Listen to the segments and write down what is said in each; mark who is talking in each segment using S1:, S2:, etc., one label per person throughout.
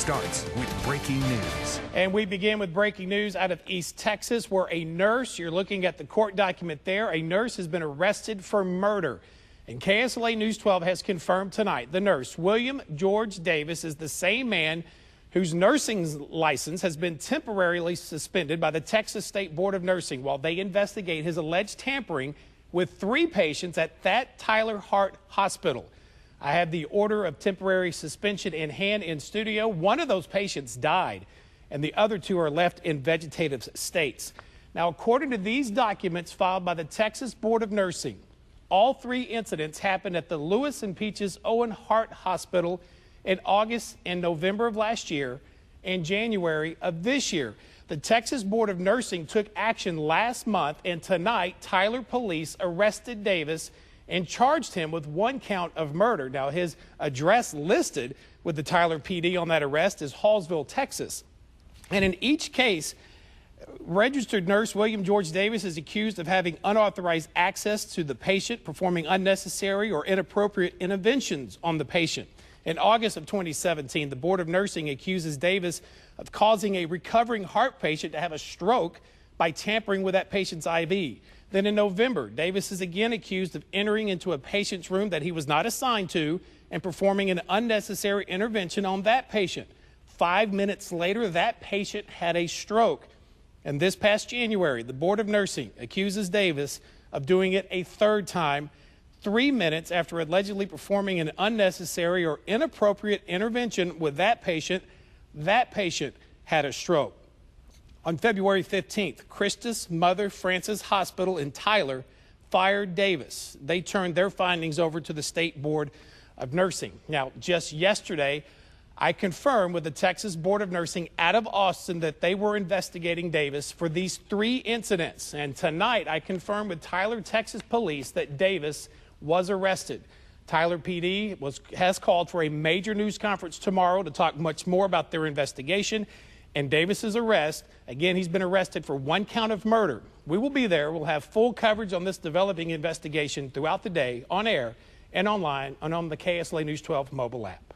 S1: starts with breaking news.
S2: And we begin with breaking news out of East Texas, where a nurse, you're looking at the court document there, a nurse has been arrested for murder. And KSLA News 12 has confirmed tonight the nurse, William George Davis, is the same man whose nursing license has been temporarily suspended by the Texas State Board of Nursing while they investigate his alleged tampering with 3 patients at that Tyler Hart Hospital. I have the order of temporary suspension in hand in studio. One of those patients died, and the other 2 are left in vegetative states. Now, according to these documents filed by the Texas Board of Nursing, all 3 incidents happened at the Lewis and Peaches Owen Hart Hospital in August and November of last year and January of this year. The Texas Board of Nursing took action last month, and tonight Tyler police arrested Davis and charged him with 1 count of murder. Now, his address listed with the Tyler PD on that arrest is Hallsville, Texas. And in each case, registered nurse William George Davis is accused of having unauthorized access to the patient, performing unnecessary or inappropriate interventions on the patient. In August of 2017, the Board of Nursing accuses Davis of causing a recovering heart patient to have a stroke by tampering with that patient's IV. Then in November, Davis is again accused of entering into a patient's room that he was not assigned to and performing an unnecessary intervention on that patient. 5 minutes later, that patient had a stroke. And this past January, the Board of Nursing accuses Davis of doing it a 3rd time, 3 minutes after allegedly performing an unnecessary or inappropriate intervention with that patient had a stroke. On February 15th, Christus Mother Frances Hospital in Tyler fired Davis. They turned their findings over to the State Board of Nursing. Now, just yesterday, I confirmed with the Texas Board of Nursing out of Austin that they were investigating Davis for these 3 incidents. And tonight, I confirmed with Tyler, Texas Police that Davis was arrested. Tyler PD has called for a major news conference tomorrow to talk much more about their investigation and Davis's arrest. Again, he's been arrested for 1 count of murder. We will be there. We'll have full coverage on this developing investigation throughout the day, on air and online, and on the KSLA News 12 mobile app.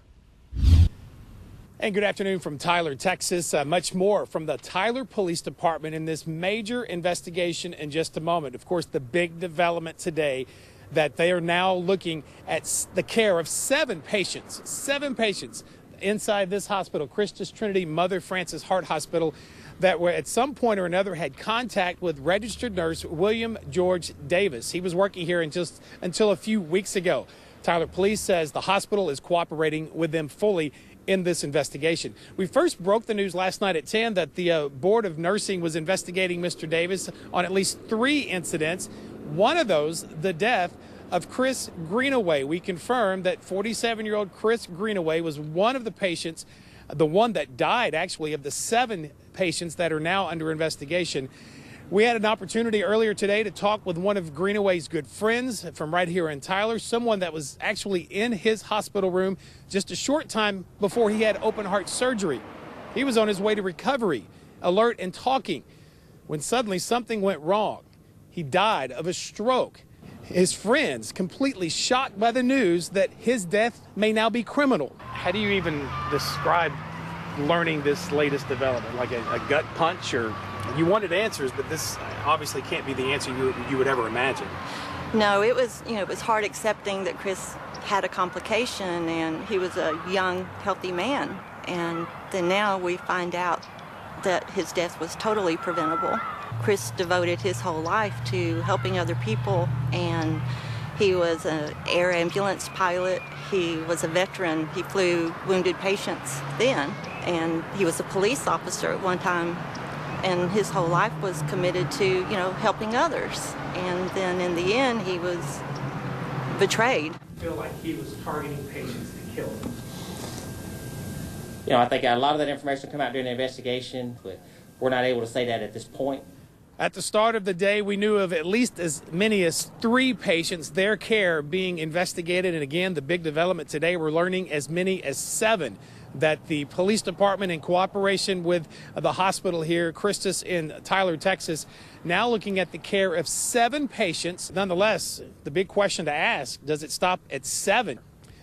S2: And good afternoon from Tyler, Texas. Much more from the Tyler Police Department in this major investigation in just a moment. Of course, the big development today that they are now looking at the care of 7 patients inside this hospital, Christus Trinity Mother Frances Hart Hospital, that were at some point or another had contact with registered nurse William George Davis. He was working here until a few weeks ago. Tyler Police says the hospital is cooperating with them fully in this investigation. We first broke the news last night at 10 that the Board of Nursing was investigating Mr. Davis on at least 3 incidents. One of those, the death of Chris Greenaway. We confirmed that 47-year-old Chris Greenaway was one of the patients, the one that died actually of the 7 patients that are now under investigation. We had an opportunity earlier today to talk with one of Greenaway's good friends from right here in Tyler, someone that was actually in his hospital room just a short time before he had open heart surgery. He was on his way to recovery, alert and talking, when suddenly something went wrong. He died of a stroke. His friends completely shocked by the news that his death may now be criminal. How do you even describe learning this latest development? Like a gut punch, or you wanted answers, but this obviously can't be the answer you would ever imagine.
S3: No, it was hard accepting that Chris had a complication and he was a young, healthy man. And then now we find out that his death was totally preventable. Chris devoted his whole life to helping other people, and he was an air ambulance pilot. He was a veteran. He flew wounded patients then, and he was a police officer at one time, and his whole life was committed to, helping others. And then in the end, he was betrayed.
S2: I feel like he was targeting patients to kill them.
S4: I think a lot of that information will come out during the investigation, but we're not able to say that at this point.
S2: At the start of the day, we knew of at least as many as 3 patients, their care being investigated. And again, the big development today, we're learning as many as 7 that the police department, in cooperation with the hospital here, Christus in Tyler, Texas, now looking at the care of 7 patients. Nonetheless, the big question to ask, does it stop at 7?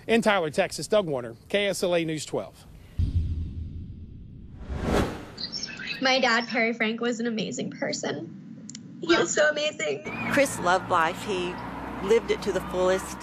S2: In Tyler, Texas, Doug Warner, KSLA News 12.
S5: My dad, Perry Frank, was an amazing person. He was so amazing.
S3: Chris loved life. He lived it to the fullest.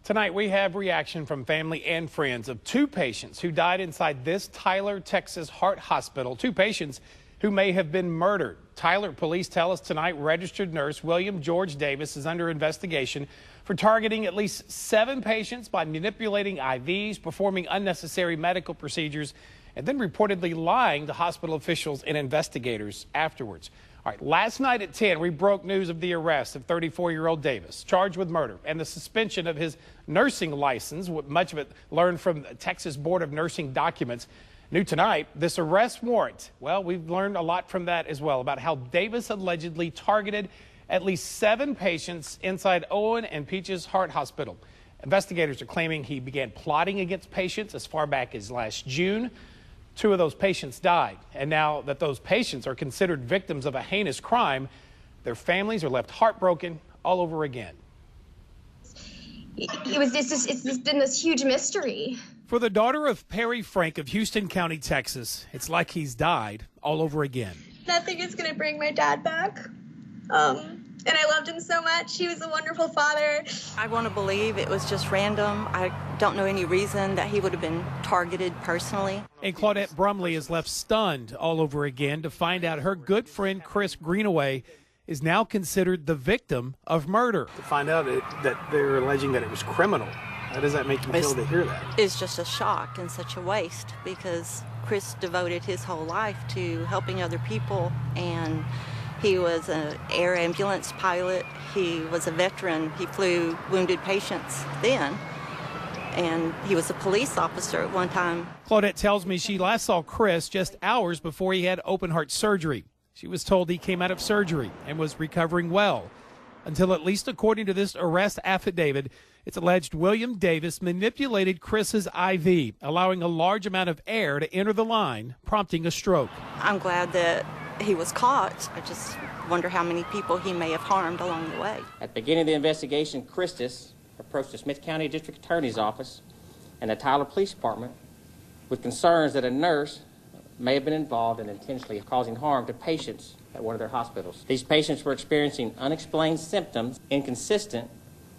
S2: Tonight, we have reaction from family and friends of two patients who died inside this Tyler, Texas heart hospital. Two patients who may have been murdered. Tyler police tell us tonight registered nurse William George Davis is under investigation for targeting at least 7 patients by manipulating IVs, performing unnecessary medical procedures, and then reportedly lying to hospital officials and investigators afterwards. All right, last night at 10, we broke news of the arrest of 34-year-old Davis, charged with murder, and the suspension of his nursing license, much of it learned from the Texas Board of Nursing documents. New tonight, this arrest warrant. Well, we've learned a lot from that as well about how Davis allegedly targeted at least 7 patients inside Owen and Peaches Heart Hospital. Investigators are claiming he began plotting against patients as far back as last June. 2 of those patients died, and now that those patients are considered victims of a heinous crime, their families are left heartbroken all over again.
S5: It's been this huge mystery.
S2: For the daughter of Perry Frank of Houston County, Texas, it's like he's died all over again.
S5: Nothing is going to bring my dad back. And I loved him so much. He was a wonderful father.
S3: I want to believe it was just random. I don't know any reason that he would have been targeted personally.
S2: And Claudette Brumley is left stunned all over again to find out her good friend Chris Greenaway is now considered the victim of murder. To find out that they're alleging that it was criminal. How does that make you feel to hear that?
S3: It's just a shock and such a waste because Chris devoted his whole life to helping other people, and he was an air ambulance pilot. He was a veteran. He flew wounded patients then, and he was a police officer at one time.
S2: Claudette tells me she last saw Chris just hours before he had open heart surgery. She was told he came out of surgery and was recovering well, until, at least according to this arrest affidavit, it's alleged William Davis manipulated Chris's IV, allowing a large amount of air to enter the line, prompting a stroke.
S3: I'm glad that he was caught. I just wonder how many people he may have harmed along the way.
S4: At the beginning of the investigation, Christus approached the Smith County District Attorney's Office and the Tyler Police Department with concerns that a nurse may have been involved in intentionally causing harm to patients at one of their hospitals. These patients were experiencing unexplained symptoms inconsistent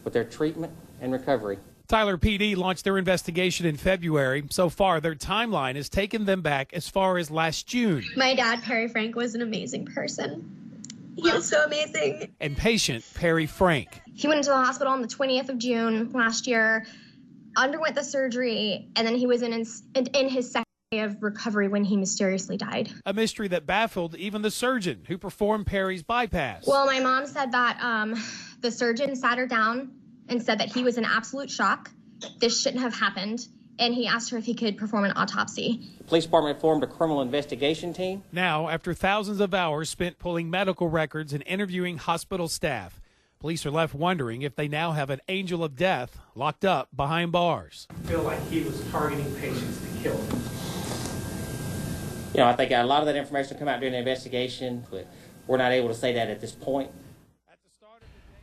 S4: with their treatment and recovery.
S2: Tyler PD launched their investigation in February. So far, their timeline has taken them back as far as last June.
S5: My dad, Perry Frank, was an amazing person. He was so amazing.
S2: And patient Perry Frank.
S5: He went into the hospital on the 20th of June last year, underwent the surgery, and then he was in his second day of recovery when he mysteriously died. A
S2: mystery that baffled even the surgeon who performed Perry's bypass.
S5: Well, my mom said that the surgeon sat her down and said that he was in absolute shock. This shouldn't have happened. And he asked her if he could perform an autopsy.
S4: The police department formed a criminal investigation team.
S2: Now, after thousands of hours spent pulling medical records and interviewing hospital staff, police are left wondering if they now have an angel of death locked up behind bars. I feel like he was targeting patients to kill them.
S4: You know, I think a lot of that information will come out during the investigation, but we're not able to say that at this point.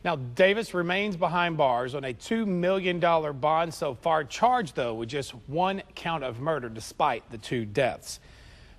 S2: Now, Davis remains behind bars on a $2 million bond so far, charged, though, with just 1 count of murder despite the 2 deaths.